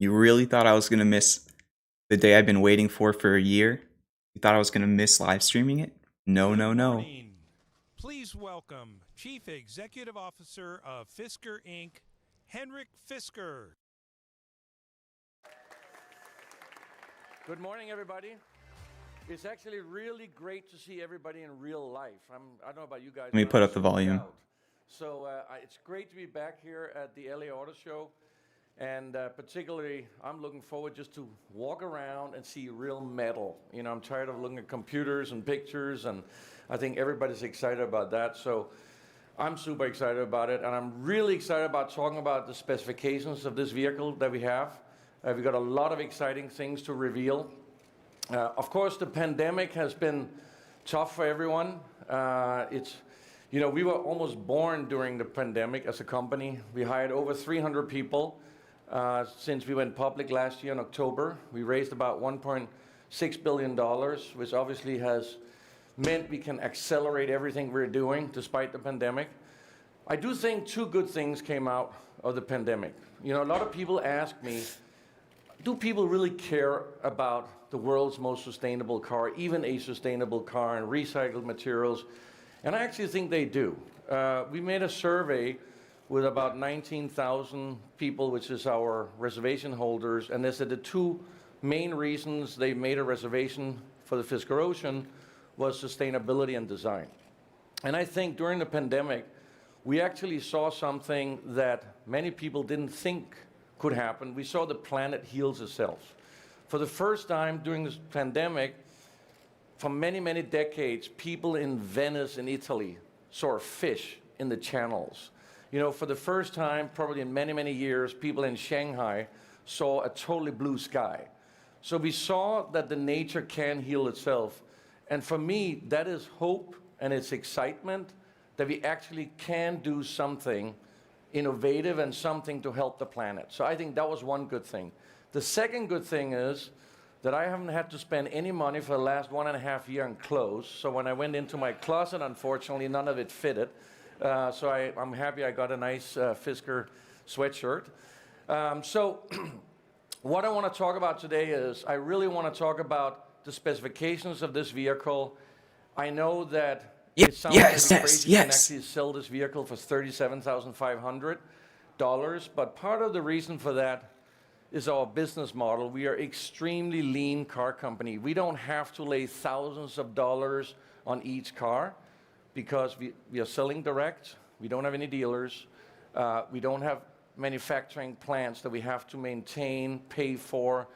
You really thought I was gonna miss the day I've been waiting for a year? You thought I was gonna miss live streaming it? No, no, no. Good morning. Please welcome Chief Executive Officer of Fisker, Inc., Henrik Fisker. Good morning, everybody. It's actually really great to see everybody in real life. I don't know about you guys. Let me but put I'm up the super volume. proud. So it's great to be back here at the LA Auto Show. And particularly, I'm looking forward just to walk around and see real metal. You know, I'm tired of looking at computers and pictures, and I think everybody's excited about that. So I'm super excited about it, and I'm really excited about talking about the specifications of this vehicle that we have. We've got a lot of exciting things to reveal. Of course, the pandemic has been tough for everyone. We were almost born during the pandemic as a company. We hired over 300 people. Since we went public last year in October, we raised about $1.6 billion, which obviously has meant we can accelerate everything we're doing despite the pandemic. I do think two good things came out of the pandemic. You know, a lot of people ask me, do people really care about the world's most sustainable car, even a sustainable car and recycled materials? And I actually think they do. We made a survey with about 19,000 people, which is our reservation holders, and they said the two main reasons they made a reservation for the Fisker Ocean was sustainability and design. And I think during the pandemic, we actually saw something that many people didn't think could happen. We saw the planet heals itself. For the first time during this pandemic, for many, many decades, people in Venice in Italy saw fish in the channels. You know, for the first time, probably in many, many years, people in Shanghai saw a totally blue sky. So we saw that the nature can heal itself. And for me, that is hope and it's excitement that we actually can do something innovative and something to help the planet. So I think that was one good thing. The second good thing is that I haven't had to spend any money for the last 1.5 years on clothes. So when I went into my closet, unfortunately, none of it fitted. So I'm happy I got a nice Fisker sweatshirt. So what I want to talk about today is I really want to talk about the specifications of this vehicle. I know that it sounds crazy you can actually sell this vehicle for $37,500, but part of the reason for that is our business model. We are extremely lean car company. We don't have to lay thousands of dollars on each car, because we are selling direct, we don't have any dealers, we don't have manufacturing plants that we have to maintain, pay for,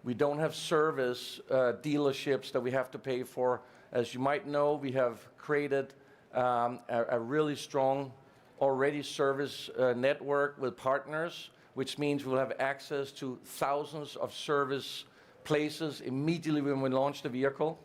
we don't have service dealerships that we have to pay for. As you might know, we have created a really strong already service network with partners, which means we'll have access to thousands of service places immediately when we launch the vehicle.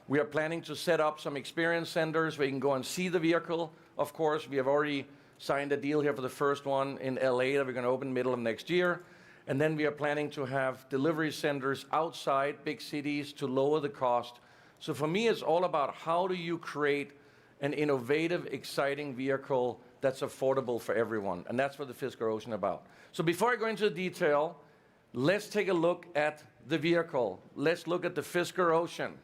We are planning to set up some experience centers where you can go and see the vehicle. Of course, we have already signed a deal here for the first one in LA that we're going to open middle of next year. And then we are planning to have delivery centers outside big cities to lower the cost. So for me, it's all about how do you create an innovative, exciting vehicle that's affordable for everyone. And that's what the Fisker Ocean is about. So before I go into the detail, let's take a look at the vehicle. Let's look at the Fisker Ocean.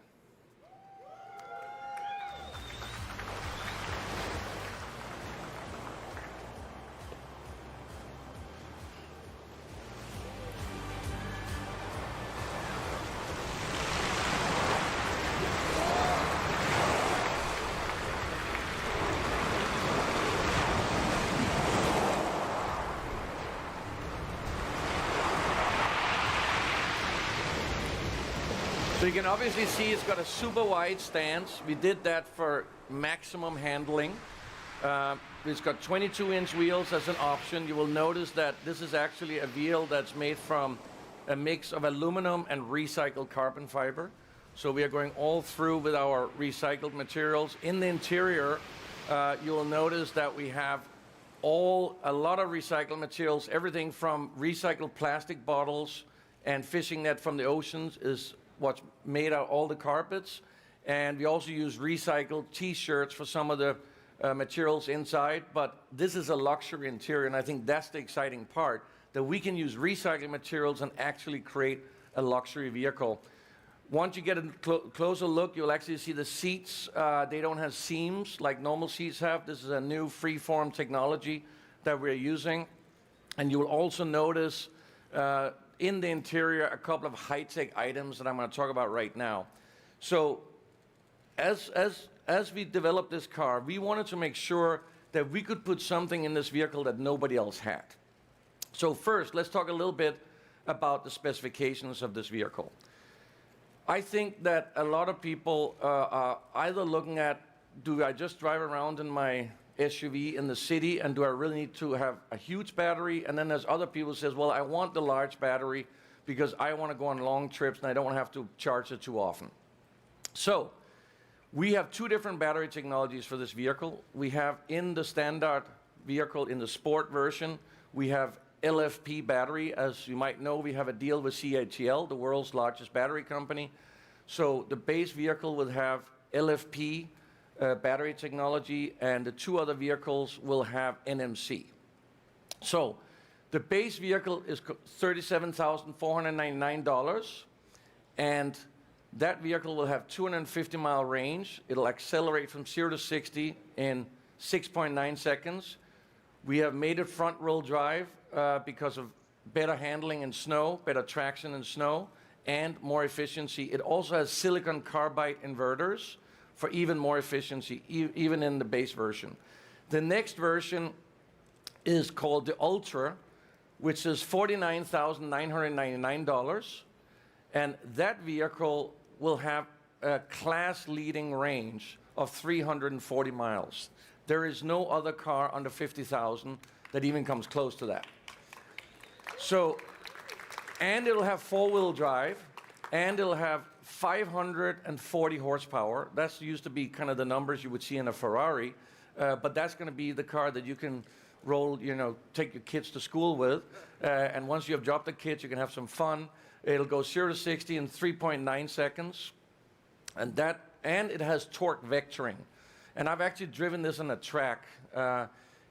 So you can obviously see it's got a super wide stance. We did that for maximum handling. It's got 22-inch wheels as an option. You will notice that this is actually a wheel that's made from a mix of aluminum and recycled carbon fiber. So we are going all through with our recycled materials. In the interior, you will notice that we have a lot of recycled materials. Everything from recycled plastic bottles and fishing net from the oceans is what's made out all the carpets. And we also use recycled t-shirts for some of the materials inside. But this is a luxury interior, and I think that's the exciting part, that we can use recycled materials and actually create a luxury vehicle. Once you get a closer look, you'll actually see the seats. They don't have seams like normal seats have. This is a new free-form technology that we're using. And you'll also notice in the interior a couple of high-tech items that I'm going to talk about right now. So as we developed this car, we wanted to make sure that we could put something in this vehicle that nobody else had. So first, let's talk a little bit about the specifications of this vehicle. I think that a lot of people are either looking at, do I just drive around in my SUV in the city, and do I really need to have a huge battery? And then there's other people who says, well, I want the large battery because I want to go on long trips and I don't want to have to charge it too often. So we have two different battery technologies for this vehicle. We have in the standard vehicle, in the sport version, we have LFP battery. As you might know, we have a deal with CATL, the world's largest battery company. So the base vehicle will have LFP battery technology, and the two other vehicles will have NMC. So the base vehicle is $37,499, and that vehicle will have 250-mile range. It'll accelerate from 0 to 60 in 6.9 seconds. We have made it front-wheel drive because of better handling in snow, better traction in snow, and more efficiency. It also has silicon carbide inverters for even more efficiency, even in the base version. The next version is called the Ultra, which is $49,999, and that vehicle will have a class-leading range of 340 miles. There is no other car under 50,000 that even comes close to that. So, and it'll have four-wheel drive, and it'll have 540 horsepower. That's used to be kind of the numbers you would see in a Ferrari, but that's going to be the car that you can roll, take your kids to school with. And once you have dropped the kids, you can have some fun. It'll go 0 to 60 in 3.9 seconds. And it has torque vectoring. And I've actually driven this on a track,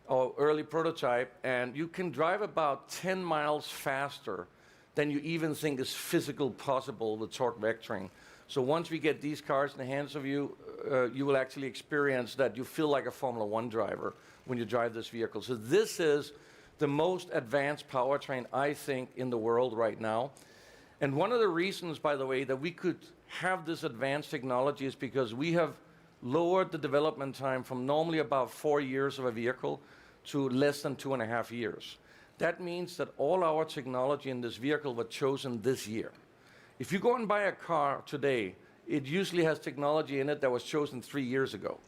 or early prototype, and you can drive about 10 miles faster than you even think is physical possible with torque vectoring. So once we get these cars in the hands of you, you will actually experience that you feel like a Formula One driver when you drive this vehicle. So this is the most advanced powertrain, I think, in the world right now. And one of the reasons, by the way, that we could have this advanced technology is because we have lowered the development time from normally about 4 years of a vehicle to less than 2.5 years. That means that all our technology in this vehicle was chosen this year. If you go and buy a car today, it usually has technology in it that was chosen 3 years ago,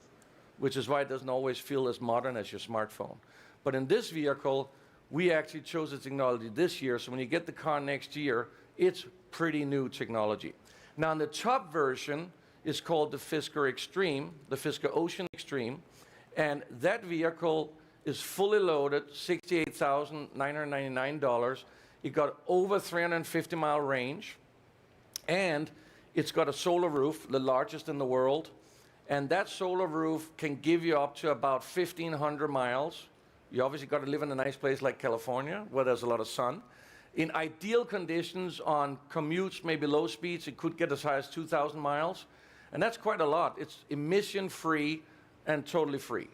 which is why it doesn't always feel as modern as your smartphone. But in this vehicle, we actually chose the technology this year, so when you get the car next year, it's pretty new technology. Now, in the top version is called the Fisker Extreme, the Fisker Ocean Extreme, and that vehicle is fully loaded, $68,999. It got over 350-mile range, and it's got a solar roof, the largest in the world, and that solar roof can give you up to about 1,500 miles. You obviously got to live in a nice place like California, where there's a lot of sun. In ideal conditions on commutes, maybe low speeds, it could get as high as 2,000 miles, and that's quite a lot. It's emission-free and totally free.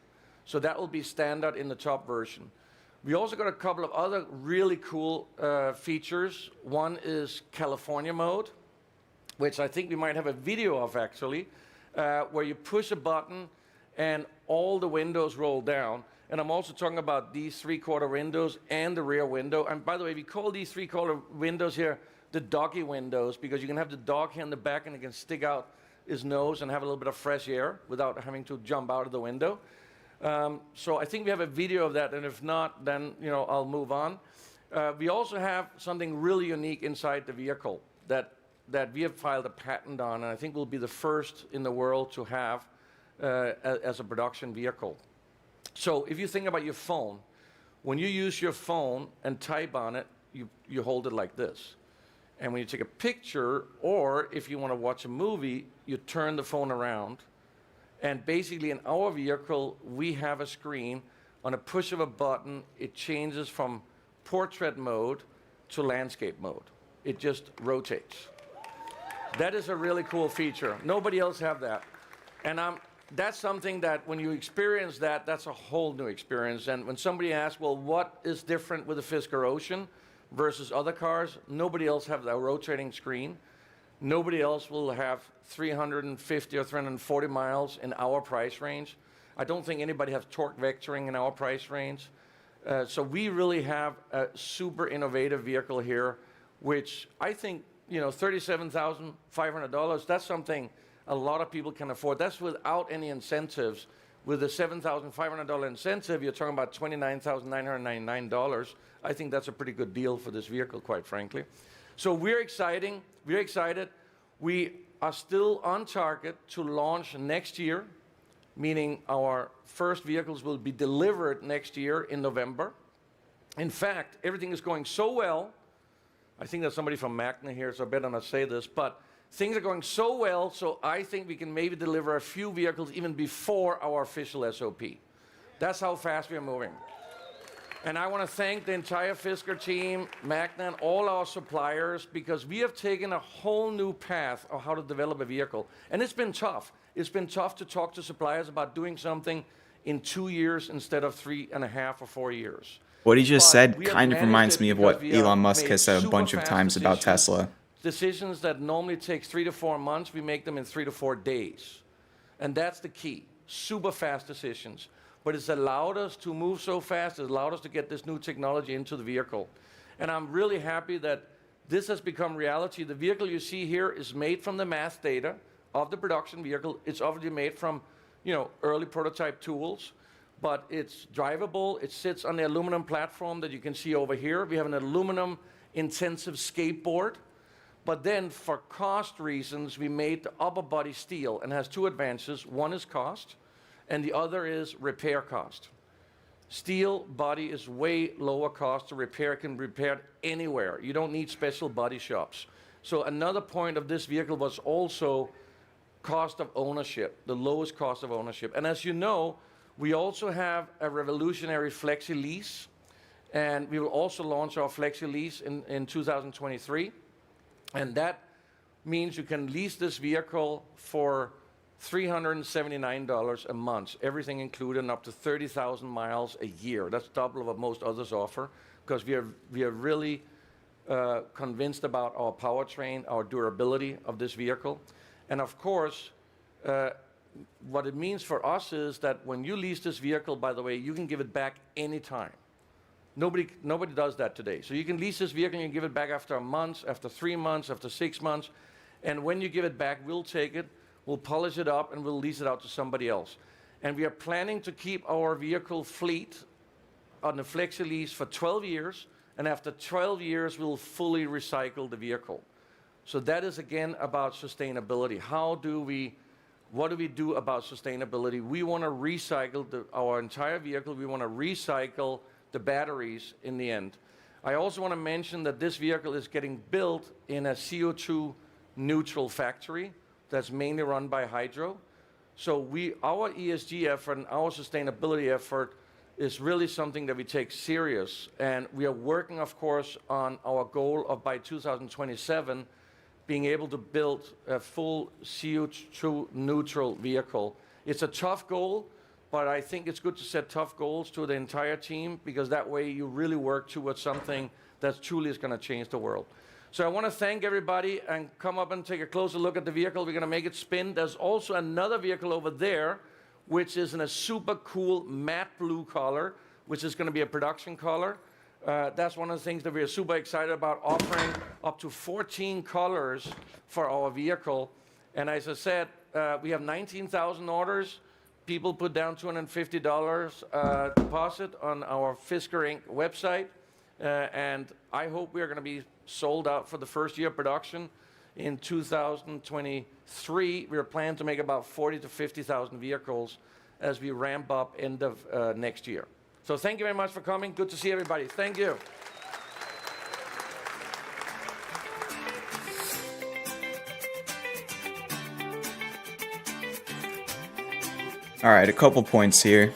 So that will be standard in the top version. We also got a couple of other really cool features. One is California mode, which I think we might have a video of actually, where you push a button and all the windows roll down. And I'm also talking about these three-quarter windows and the rear window. And by the way, we call these three-quarter windows here the doggy windows, because you can have the dog here in the back and it can stick out his nose and have a little bit of fresh air without having to jump out of the window. So I think we have a video of that, and if not, then I'll move on. We also have something really unique inside the vehicle that we have filed a patent on, and I think we'll be the first in the world to have as a production vehicle. So if you think about your phone, when you use your phone and type on it, you hold it like this. And when you take a picture, or if you want to watch a movie, you turn the phone around. And basically in our vehicle, we have a screen. On a push of a button, it changes from portrait mode to landscape mode. It just rotates. That is a really cool feature. Nobody else have that. And that's something that when you experience that, that's a whole new experience. And when somebody asks, well, what is different with the Fisker Ocean versus other cars? Nobody else have that rotating screen. Nobody else will have 350 or 340 miles in our price range. I don't think anybody has torque vectoring in our price range. So we really have a super innovative vehicle here, which I think, you know, $37,500, that's something a lot of people can afford. That's without any incentives. With a $7,500 incentive, you're talking about $29,999. I think that's a pretty good deal for this vehicle, quite frankly. So we're excited. We are still on target to launch next year, meaning our first vehicles will be delivered next year in November. In fact, everything is going so well. I think there's somebody from Magna here, so I better not say this, but things are going so well, so I think we can maybe deliver a few vehicles even before our official SOP. That's how fast we are moving. And I want to thank the entire Fisker team, Magna, and all our suppliers, because we have taken a whole new path of how to develop a vehicle. And it's been tough. It's been tough to talk to suppliers about doing something in 2 years instead of 3.5 or 4 years. What he just But said we have kind of managed reminds it me of because what we have Elon Musk made has said a super bunch of fast times about decisions. Tesla. Decisions that normally take 3 to 4 months, we make them in 3 to 4 days. And that's the key. Super fast decisions. But it's allowed us to move so fast, it's allowed us to get this new technology into the vehicle. And I'm really happy that this has become reality. The vehicle you see here is made from the math data of the production vehicle. It's obviously made from, you know, early prototype tools, but it's drivable. It sits on the aluminum platform that you can see over here. We have an aluminum intensive skateboard. But then for cost reasons, we made the upper body steel and has two advantages. One is cost, and the other is repair cost. Steel body is way lower cost to repair, can be repaired anywhere. You don't need special body shops. So another point of this vehicle was also cost of ownership, the lowest cost of ownership. And as you know, we also have a revolutionary flexi lease, and we will also launch our flexi lease in 2023. And that means you can lease this vehicle for $379 a month, everything included, and up to 30,000 miles a year. That's double of what most others offer, because we are really convinced about our powertrain, our durability of this vehicle. And of course, what it means for us is that when you lease this vehicle, by the way, you can give it back anytime. Nobody does that today. So you can lease this vehicle and you can give it back after a month, after 3 months, after 6 months. And when you give it back, we'll take it, we'll polish it up, and we'll lease it out to somebody else. And we are planning to keep our vehicle fleet on the flexi lease for 12 years. And after 12 years, we'll fully recycle the vehicle. So that is, again, about sustainability. What do we do about sustainability? We want to recycle our entire vehicle. We want to recycle the batteries in the end. I also want to mention that this vehicle is getting built in a CO2 neutral factory that's mainly run by hydro. So our ESG effort and our sustainability effort is really something that we take serious. And we are working, of course, on our goal of by 2027 being able to build a full CO2 neutral vehicle. It's a tough goal, but I think it's good to set tough goals to the entire team, because that way you really work towards something that truly is going to change the world. So I want to thank everybody, and come up and take a closer look at the vehicle. We're going to make it spin. There's also another vehicle over there, which is in a super cool matte blue color, which is going to be a production color. That's one of the things that we are super excited about, offering up to 14 colors for our vehicle. And as I said, we have 19,000 orders. People put down $250 deposit on our Fisker Inc. website. And I hope we are going to be sold out for the first year of production. In 2023, we are planning to make about 40 to 50,000 vehicles as we ramp up end of next year. So thank you very much for coming. Good to see everybody. Thank you. All right, a couple points here.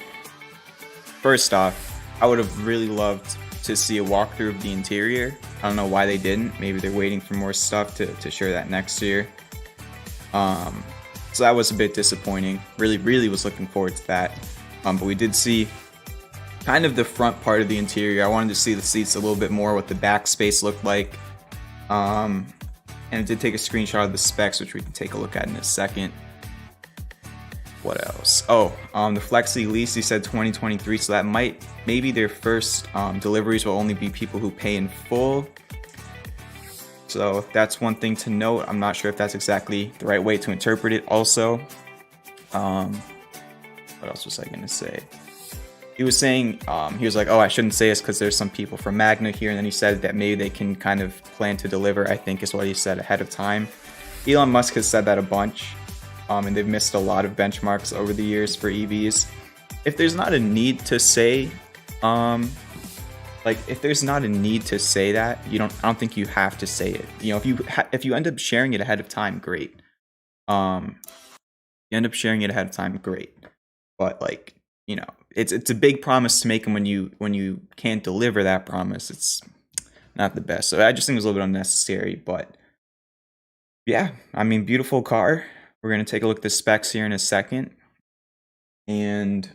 First off, I would have really loved to see a walkthrough of the interior. I don't know why they didn't. Maybe they're waiting for more stuff to share that next year. So that was a bit disappointing. Really was looking forward to that. But we did see kind of the front part of the interior. I wanted to see the seats a little bit more, what the back space looked like. And it did take a screenshot of the specs, which we can take a look at in a second. What else? Oh, the Flexi lease, he said 2023, so that maybe their first deliveries will only be people who pay in full. So that's one thing to note. I'm not sure if that's exactly the right way to interpret it. Also, what else was I gonna say? He was saying, he was like, oh, I shouldn't say this because there's some people from Magna here, and then he said that maybe they can kind of plan to deliver, I think is what he said, ahead of time. Elon Musk has said that a bunch. And they've missed a lot of benchmarks over the years for EVs. If there's not a need to say, if there's not a need to say that, I don't think you have to say it. You know, if you end up sharing it ahead of time, great. You end up sharing it ahead of time, great. But it's a big promise to make, and when you can't deliver that promise, it's not the best. So I just think it was a little bit unnecessary. But yeah, I mean, beautiful car. We're going to take a look at the specs here in a second. And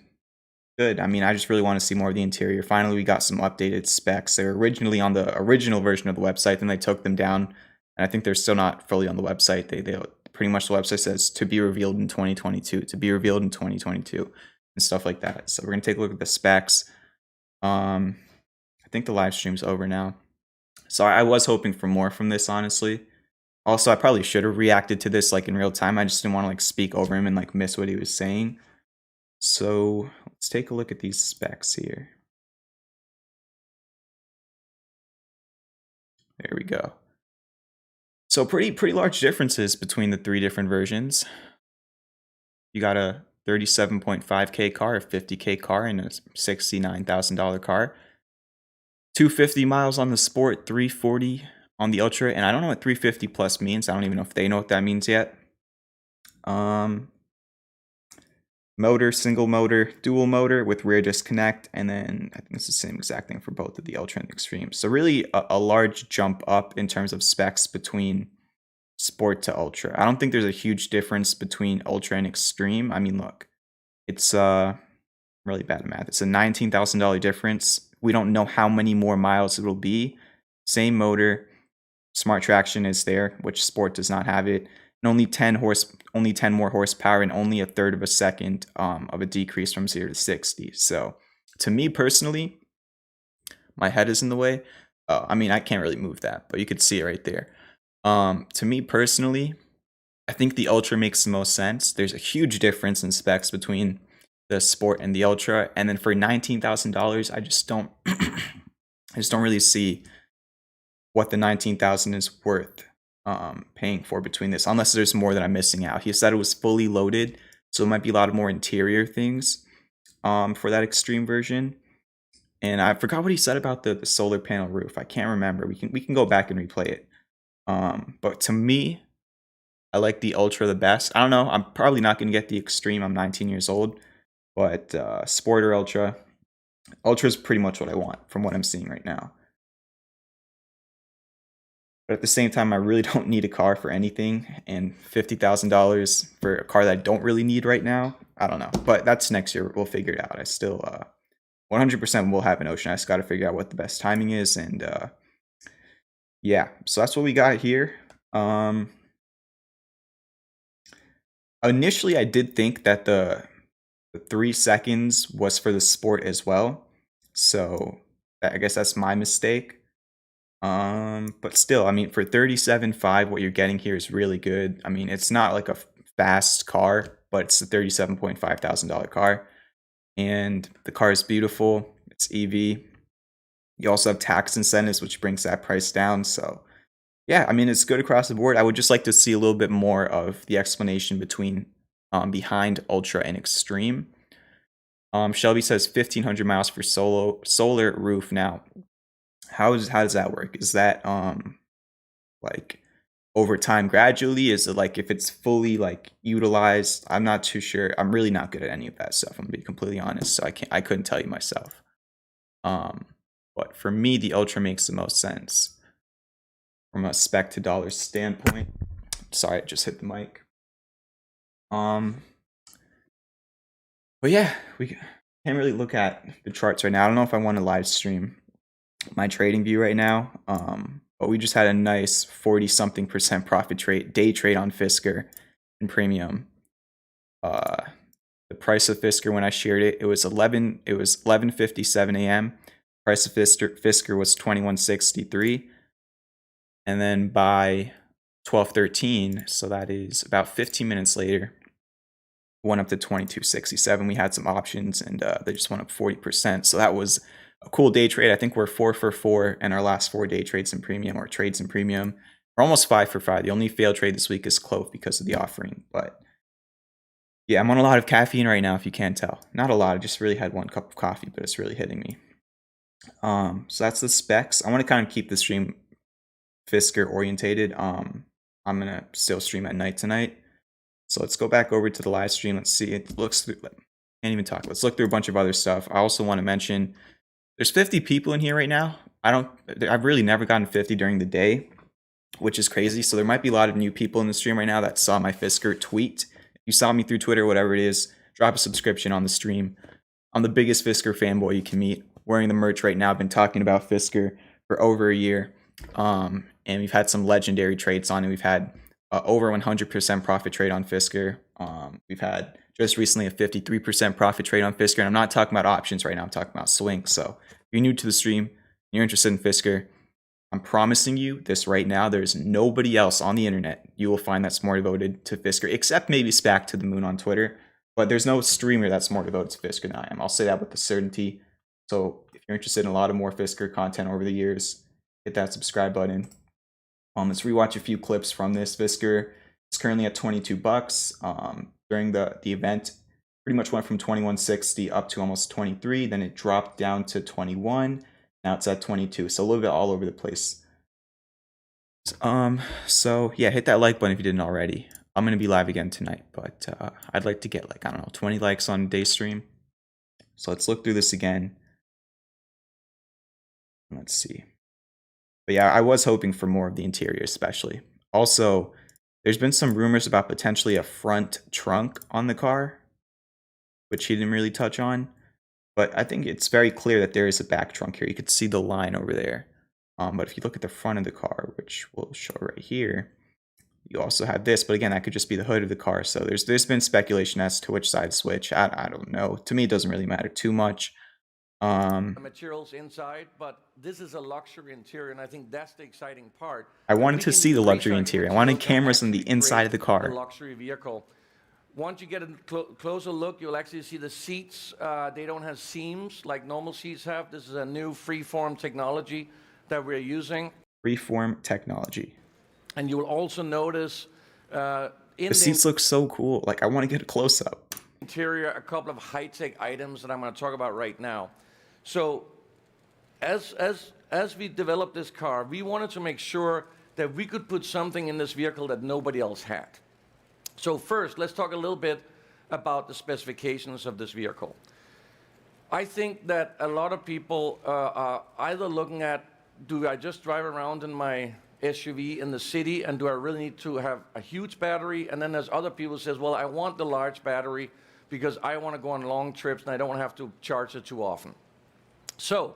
good. I mean, I just really want to see more of the interior. Finally, we got some updated specs. They were originally on the original version of the website, then they took them down. And I think they're still not fully on the website. They pretty much, the website says to be revealed in 2022, to be revealed in 2022, and stuff like that. So we're going to take a look at the specs. I think the live stream's over now. So I was hoping for more from this, honestly. Also, I probably should have reacted to this in real time. I just didn't want to speak over him and miss what he was saying. So let's take a look at these specs here. There we go. So pretty large differences between the three different versions. You got a $37.5K car, a $50K car, and a $69,000 car. 250 miles on the Sport, 340 on the Ultra, and I don't know what 350 plus means. I don't even know if they know what that means yet. Motor, single motor, dual motor with rear disconnect, and then I think it's the same exact thing for both of the Ultra and Extreme. So really a large jump up in terms of specs between Sport to Ultra. I don't think there's a huge difference between Ultra and Extreme. I mean, look, it's really bad at math. It's a $19,000 difference. We don't know how many more miles it will be. Same motor. Smart traction is there, which Sport does not have it, and only 10 more horsepower, and only a third of a second of a decrease from 0 to 60. So, to me personally, my head is in the way. I mean, I can't really move that, but you could see it right there. To me personally, I think the Ultra makes the most sense. There's a huge difference in specs between the Sport and the Ultra, and then for $19,000, I just don't really see what the $19,000 is worth paying for between this, unless there's more that I'm missing out. He said it was fully loaded, so it might be a lot of more interior things for that Extreme version. And I forgot what he said about the solar panel roof. I can't remember. We can go back and replay it. But to me, I like the Ultra the best. I don't know. I'm probably not going to get the Extreme. I'm 19 years old. But Sport or Ultra is pretty much what I want from what I'm seeing right now. But at the same time, I really don't need a car for anything, and $50,000 for a car that I don't really need right now, I don't know. But that's next year. We'll figure it out. I still 100% will have an Ocean. I just got to figure out what the best timing is, and yeah. So that's what we got here. Initially, I did think that the 3 seconds was for the Sport as well, so I guess that's my mistake. But still, I mean, for $37,500, what you're getting here is really good. I mean, it's not like a fast car, but it's a $37,500 car, and the car is beautiful. It's EV. You also have tax incentives, which brings that price down. So yeah, I mean, it's good across the board. I would just like to see a little bit more of the explanation behind Ultra and Extreme. Shelby says 1,500 miles for solar roof. Now, how does that work? Is that over time gradually? Is it if it's fully utilized? I'm not too sure. I'm really not good at any of that stuff. I'm gonna be completely honest. So I couldn't tell you myself. But for me, the Ultra makes the most sense from a spec to dollars standpoint. Sorry, I just hit the mic. But yeah, we can't really look at the charts right now. I don't know if I want to live stream my trading view right now. But we just had a nice 40-something% profit day trade on Fisker and premium. The price of Fisker when I shared it, it was 11:57 a.m. Price of Fisker was 21.63, and then by 12:13, so that is about 15 minutes later, went up to 22.67. We had some options, and they just went up 40%. So that was a cool day trade. I think we're 4 for 4 in our last 4 day trades in premium, or trades in premium. We're almost 5 for 5. The only failed trade this week is clov because of the offering, but yeah, I'm on a lot of caffeine right now, if you can't tell. Not a lot, I just really had 1 cup of coffee, but it's really hitting me. So that's the specs. I want to kind of keep the stream Fisker orientated. I'm gonna still stream at night tonight. So let's go back over to the live stream. Let's see. It looks through, can't even talk. Let's look through a bunch of other stuff. I also want to mention there's 50 people in here right now. I've really never gotten 50 during the day, which is crazy. So there might be a lot of new people in the stream right now that saw my Fisker tweet. If you saw me through Twitter, whatever it is, drop a subscription on the stream. I'm the biggest Fisker fanboy you can meet. Wearing the merch right now. I've been talking about Fisker for over a year. And we've had some legendary trades on it. We've had over 100% profit trade on Fisker. We've had just recently a 53% profit trade on Fisker. And I'm not talking about options right now. I'm talking about swings. So if you're new to the stream, you're interested in Fisker, I'm promising you this right now. There's nobody else on the internet you will find that's more devoted to Fisker, except maybe Spack to the Moon on Twitter. But there's no streamer that's more devoted to Fisker than I am. I'll say that with certainty. So if you're interested in a lot of more Fisker content over the years, hit that subscribe button. Let's rewatch a few clips from this. Fisker is currently at $22. During the event, pretty much went from 21.60 up to almost 23. Then it dropped down to 21. Now it's at 22. So a little bit all over the place. So yeah, hit that like button if you didn't already. I'm gonna be live again tonight, but I'd like to get like, I don't know, 20 likes on a day stream. So let's look through this again. Let's see. But yeah, I was hoping for more of the interior, especially. Also, there's been some rumors about potentially a front trunk on the car, which he didn't really touch on. But I think it's very clear that there is a back trunk here. You could see the line over there. But if you look at the front of the car, which we'll show right here, you also have this. But again, that could just be the hood of the car. So there's been speculation as to which side switch. I don't know. To me, it doesn't really matter too much. Materials inside, but this is a luxury interior, and I think that's the exciting part. I wanted to see the luxury interior. I wanted cameras on the inside of the car. A luxury vehicle. Once you get a closer look, you'll actually see the seats. They don't have seams like normal seats have. This is a new freeform technology that we're using. Freeform technology. And you will also notice the seats look so cool. Like, I want to get a close-up. Interior, a couple of high-tech items that I'm going to talk about right now. So as we developed this car, we wanted to make sure that we could put something in this vehicle that nobody else had. So first, let's talk a little bit about the specifications of this vehicle. I think that a lot of people are either looking at, do I just drive around in my SUV in the city, and do I really need to have a huge battery? And then there's other people who says, well, I want the large battery because I want to go on long trips and I don't want to have to charge it too often. So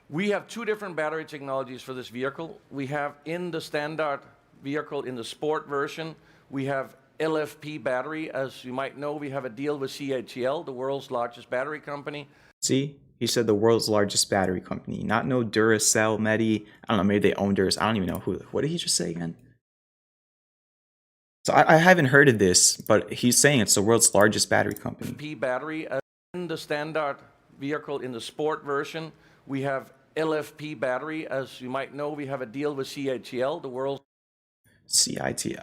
we have 2 different battery technologies for this vehicle. We have in the standard vehicle, in the sport version, we have LFP battery. As you might know, we have a deal with CATL, the world's largest battery company. See, he said the world's largest battery company, not no Duracell, Medi. I don't know, maybe they own Duracell. I don't even know who. What did he just say again? So I haven't heard of this, but he's saying it's the world's largest battery company. LFP battery. In the standard vehicle, in the sport version, we have LFP battery. As you might know, we have a deal with CATL, the world's... CITL.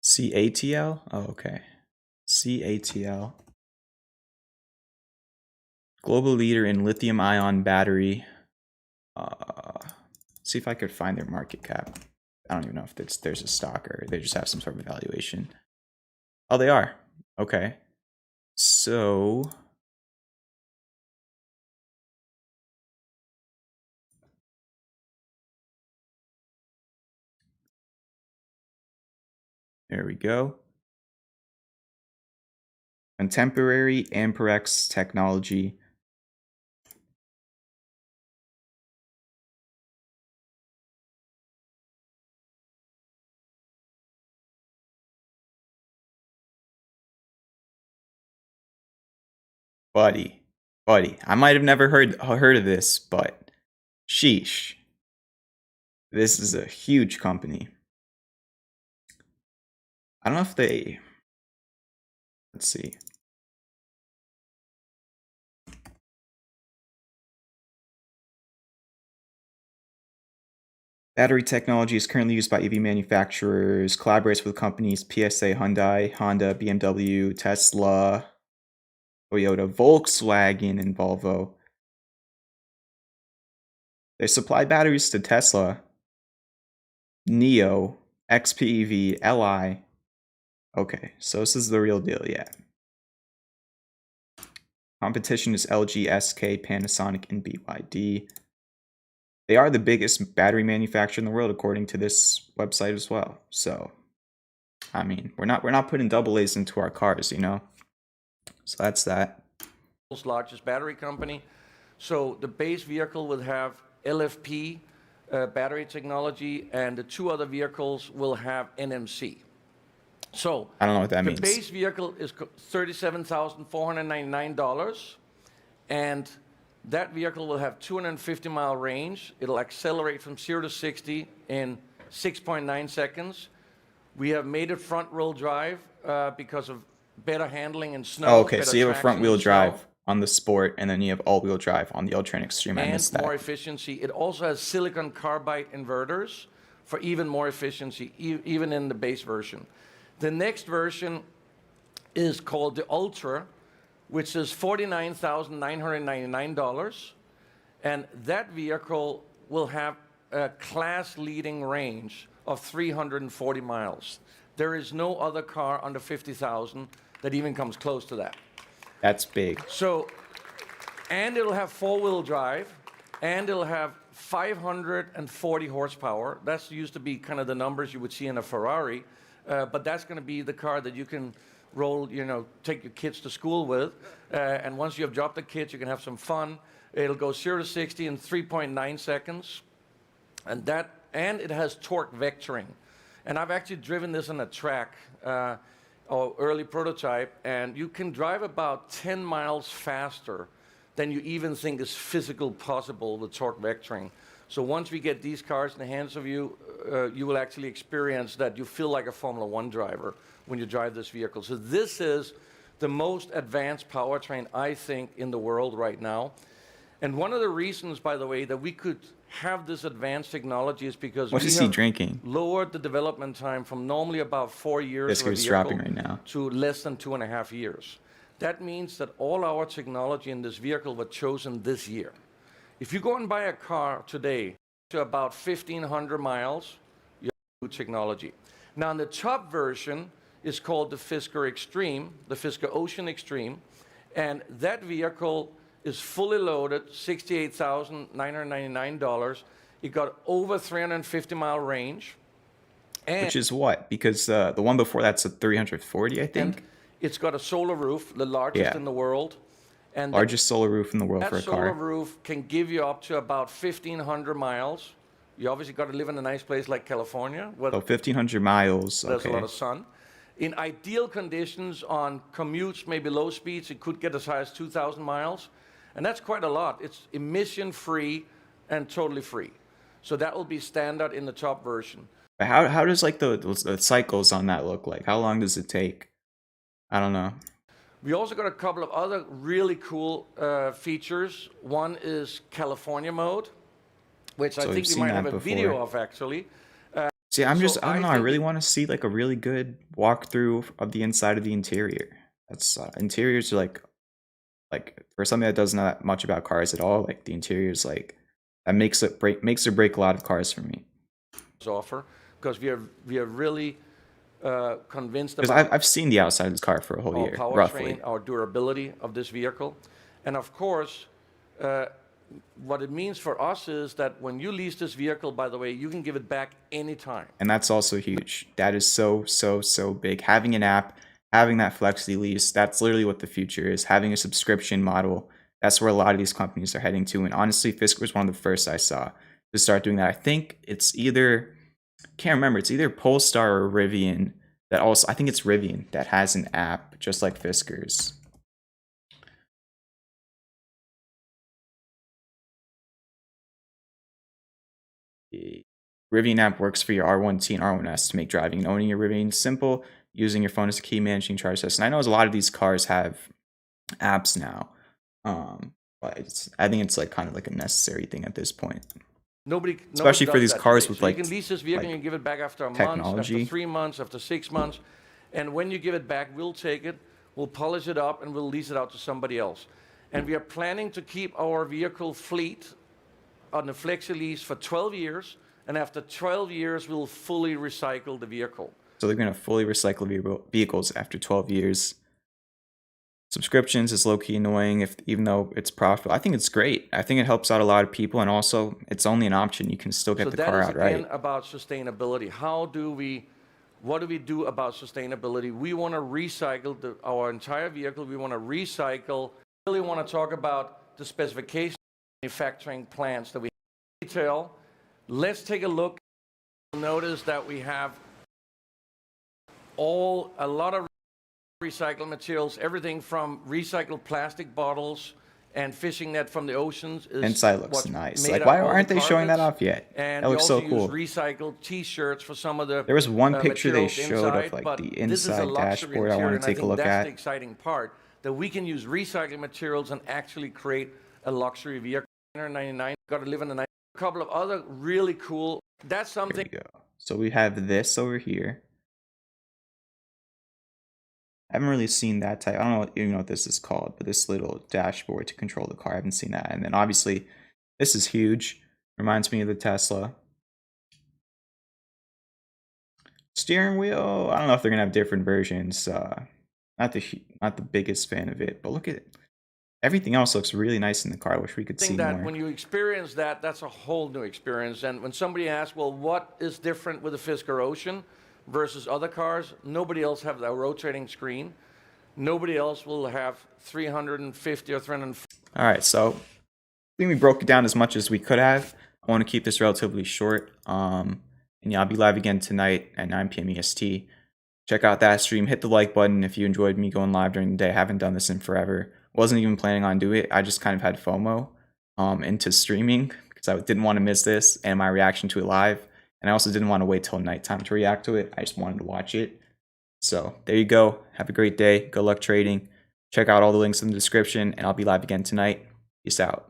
CATL? Oh, okay. CATL. Global leader in lithium-ion battery. See if I could find their market cap. I don't even know if there's a stock or they just have some sort of evaluation. Oh, they are. Okay. So there we go. Contemporary Amperex technology. Buddy. I might have never heard of this, but sheesh. This is a huge company. I don't know if they, let's see. Battery technology is currently used by EV manufacturers, collaborates with companies PSA, Hyundai, Honda, BMW, Tesla, Toyota, Volkswagen, and Volvo. They supply batteries to Tesla, NIO, XPEV, LI. Okay, so this is the real deal, yeah. Competition is LG, SK, Panasonic, and BYD. They are the biggest battery manufacturer in the world, according to this website as well. So, I mean, we're not putting double A's into our cars, you know. So that's that. Largest battery company. So the base vehicle will have LFP battery technology, and the two other vehicles will have NMC. So I don't know what that means. The base vehicle is $37,499, and that vehicle will have 250-mile range. It'll accelerate from 0 to 60 in 6.9 seconds. We have made it front-wheel drive because of better handling in snow. Oh, okay, so you have a front-wheel drive on the Sport, and then you have all-wheel drive on the Ultra Extreme. I missed that. And more efficiency. It also has silicon carbide inverters for even more efficiency, even in the base version. The next version is called the Ultra, which is $49,999, and that vehicle will have a class-leading range of 340 miles. There is no other car under 50,000 that even comes close to that. That's big. So, and it'll have four-wheel drive, and it'll have 540 horsepower. That's used to be kind of the numbers you would see in a Ferrari, but that's going to be the car that you can roll, take your kids to school with. And once you have dropped the kids, you can have some fun. It'll go 0 to 60 in 3.9 seconds. And it has torque vectoring. And I've actually driven this on a track, or early prototype, and you can drive about 10 miles faster than you even think is physical possible with torque vectoring. So once we get these cars in the hands of you, you will actually experience that you feel like a Formula One driver when you drive this vehicle. So this is the most advanced powertrain, I think, in the world right now. And one of the reasons, by the way, that we could have this advanced technology is because what is he drinking? Lowered the development time from normally about 4 years Fisker's dropping right now to less than 2.5 years. That means that all our technology in this vehicle was chosen this year. If you go and buy a car today to about 1,500 miles, you have new technology. Now, the top version is called the Fisker Extreme, the Fisker Ocean Extreme, and that vehicle is fully loaded, $68,999. It got over 350-mile range. Which is what? Because the one before that's a 340, I think. And it's got a solar roof, the largest in the world. And largest solar roof in the world for a car. That solar roof can give you up to about 1,500 miles. You obviously got to live in a nice place like California. So 1,500 miles. There's a lot of sun. In ideal conditions on commutes, maybe low speeds, it could get as high as 2,000 miles. And that's quite a lot. It's emission-free and totally free. So that will be standard in the top version. But how does like the cycles on that look like? How long does it take? I don't know. We also got a couple of other really cool features. One is California mode, which I think we might have a video of actually. See, I don't know. I really want to see like a really good walkthrough of the inside of the interior. That's interiors are like for something that doesn't know that much about cars at all, like the interior is like that makes or break a lot of cars for me. Offer because we are really convinced Because about I've seen the outside of this car for a whole our year, powertrain, roughly. our durability of this vehicle. And of course, what it means for us is that when you lease this vehicle, by the way, you can give it back anytime. And that's also huge. That is so, so, so big. Having an app, having that flexi lease, that's literally what the future is. Having a subscription model, that's where a lot of these companies are heading to. And honestly, Fisker was one of the first I saw to start doing that. I think it's either, can't remember, it's either Polestar or Rivian that also, I think it's Rivian that has an app just like Fisker's. The Rivian app works for your R1T and R1S to make driving and owning your Rivian simple, using your phone as a key, managing charge tests. And I know a lot of these cars have apps now, but I think it's like kind of like a necessary thing at this point. Especially for these cars with so like you can lease this vehicle and you give it back after a month, technology. after 3 months, after 6 months. And when you give it back, we'll take it, we'll polish it up, and we'll lease it out to somebody else. And we are planning to keep our vehicle fleet on the flexi lease for 12 years. And after 12 years, we'll fully recycle the vehicle. So they're going to fully recycle vehicles after 12 years. Subscriptions is low-key annoying, even though it's profitable. I think it's great. I think it helps out a lot of people, and also it's only an option. You can still get the car out, right? So that is again about sustainability. What do we do about sustainability? We want to recycle our entire vehicle. We want to recycle. We really want to talk about the specification manufacturing plants that we have in detail. Let's take a look. You'll notice that we have a lot of recycled materials, everything from recycled plastic bottles and fishing net from the oceans. Inside looks nice. Like, why aren't they showing that off yet? And that looks so cool. We also use recycled T-shirts for some of the. There was one picture they materials showed inside, of like but the this is a inside luxury dashboard. I interior, want to and take a look that's at. the exciting part, that we can use recycled materials and actually create a luxury vehicle. $199. Got to live in the night. A couple of other really cool. That's something. There we go. So we have this over here. I haven't really seen that type. I don't even know what this is called, but this little dashboard to control the car. I haven't seen that. And then obviously, this is huge. Reminds me of the Tesla. Steering wheel. I don't know if they're gonna have different versions. Not the biggest fan of it, but look at it. Everything else looks really nice in the car. I wish we could see that more. When you experience that, that's a whole new experience. And when somebody asks, well, what is different with the Fisker Ocean versus other cars? Nobody else has a rotating screen. Nobody else will have 350 or 350. All right, so I think we broke it down as much as we could have. I want to keep this relatively short. And yeah, I'll be live again tonight at 9 p.m. EST. Check out that stream. Hit the like button if you enjoyed me going live during the day. I haven't done this in forever. Wasn't even planning on doing it. I just kind of had FOMO into streaming because I didn't want to miss this and my reaction to it live. And I also didn't want to wait till nighttime to react to it. I just wanted to watch it. So there you go. Have a great day. Good luck trading. Check out all the links in the description, and I'll be live again tonight. Peace out.